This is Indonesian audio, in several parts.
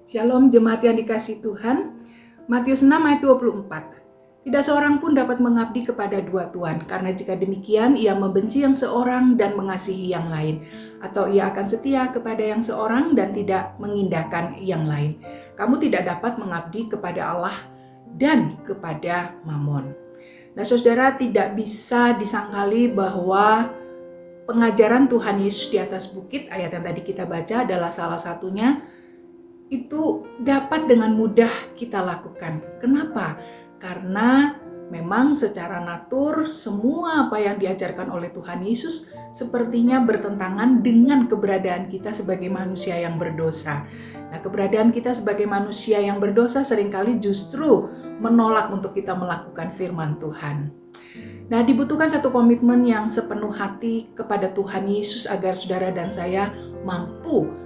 Shalom jemaat yang dikasihi Tuhan. Matius 6 ayat 24. Tidak seorang pun dapat mengabdi kepada dua tuan, karena jika demikian ia membenci yang seorang dan mengasihi yang lain, atau ia akan setia kepada yang seorang dan tidak mengindahkan yang lain. Kamu tidak dapat mengabdi kepada Allah dan kepada Mamon. Nah, saudara, tidak bisa disangkali bahwa pengajaran Tuhan Yesus di atas bukit, ayat yang tadi kita baca adalah salah satunya, itu dapat dengan mudah kita lakukan. Kenapa? Karena memang secara natur semua apa yang diajarkan oleh Tuhan Yesus sepertinya bertentangan dengan keberadaan kita sebagai manusia yang berdosa. Nah, keberadaan kita sebagai manusia yang berdosa seringkali justru menolak untuk kita melakukan firman Tuhan. Nah, dibutuhkan satu komitmen yang sepenuh hati kepada Tuhan Yesus agar saudara dan saya mampu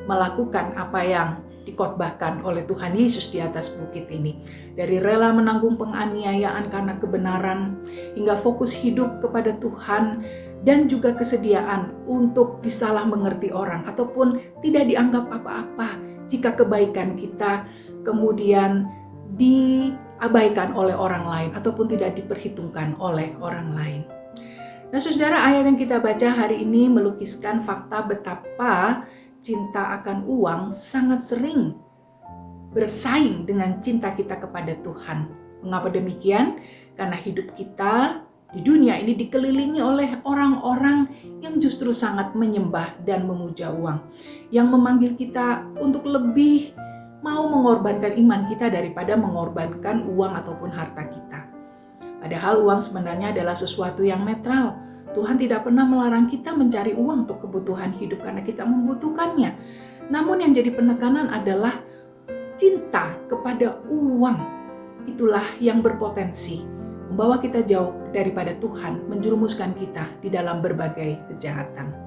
melakukan apa yang dikhotbahkan oleh Tuhan Yesus di atas bukit ini. Dari rela menanggung penganiayaan karena kebenaran, hingga fokus hidup kepada Tuhan, dan juga kesediaan untuk disalah mengerti orang, ataupun tidak dianggap apa-apa jika kebaikan kita kemudian diabaikan oleh orang lain, ataupun tidak diperhitungkan oleh orang lain. Nah, saudara, ayat yang kita baca hari ini melukiskan fakta betapa cinta akan uang sangat sering bersaing dengan cinta kita kepada Tuhan. Mengapa demikian? Karena hidup kita di dunia ini dikelilingi oleh orang-orang yang justru sangat menyembah dan memuja uang, yang memanggil kita untuk lebih mau mengorbankan iman kita daripada mengorbankan uang ataupun harta kita. Padahal uang sebenarnya adalah sesuatu yang netral. Tuhan tidak pernah melarang kita mencari uang untuk kebutuhan hidup karena kita membutuhkannya. Namun yang jadi penekanan adalah cinta kepada uang. Itulah yang berpotensi membawa kita jauh daripada Tuhan, menjerumuskan kita di dalam berbagai kejahatan.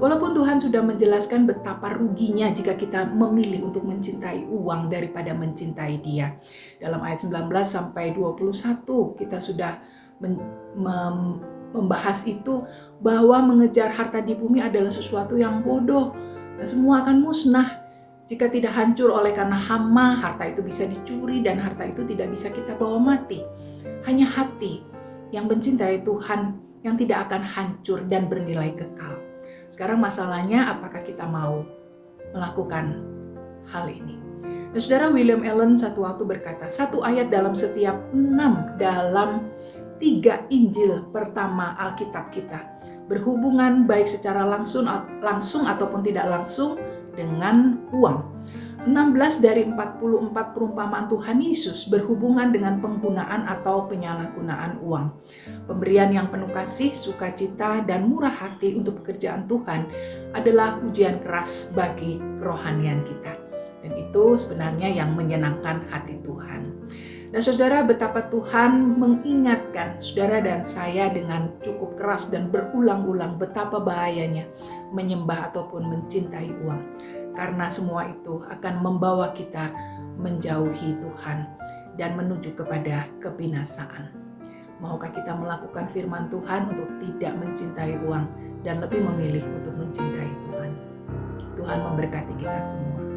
Walaupun Tuhan sudah menjelaskan betapa ruginya jika kita memilih untuk mencintai uang daripada mencintai Dia. Dalam ayat 19 sampai 21 kita sudah membahas itu, bahwa mengejar harta di bumi adalah sesuatu yang bodoh. Dan semua akan musnah jika tidak hancur oleh karena hama. Harta itu bisa dicuri dan harta itu tidak bisa kita bawa mati. Hanya hati yang mencintai Tuhan yang tidak akan hancur dan bernilai kekal. Sekarang masalahnya, apakah kita mau melakukan hal ini? Nah, saudara, William Allen satu waktu berkata, satu ayat dalam setiap 6 dalam 3 Injil pertama Alkitab kita berhubungan baik secara langsung ataupun tidak langsung dengan uang. 16 dari 44 perumpamaan Tuhan Yesus berhubungan dengan penggunaan atau penyalahgunaan uang. Pemberian yang penuh kasih, sukacita, dan murah hati untuk pekerjaan Tuhan adalah ujian keras bagi kerohanian kita. Dan itu sebenarnya yang menyenangkan hati Tuhan. Dan saudara, betapa Tuhan mengingatkan saudara dan saya dengan cukup keras dan berulang-ulang betapa bahayanya menyembah ataupun mencintai uang. Karena semua itu akan membawa kita menjauhi Tuhan dan menuju kepada kebinasaan. Maukah kita melakukan firman Tuhan untuk tidak mencintai uang dan lebih memilih untuk mencintai Tuhan? Tuhan memberkati kita semua.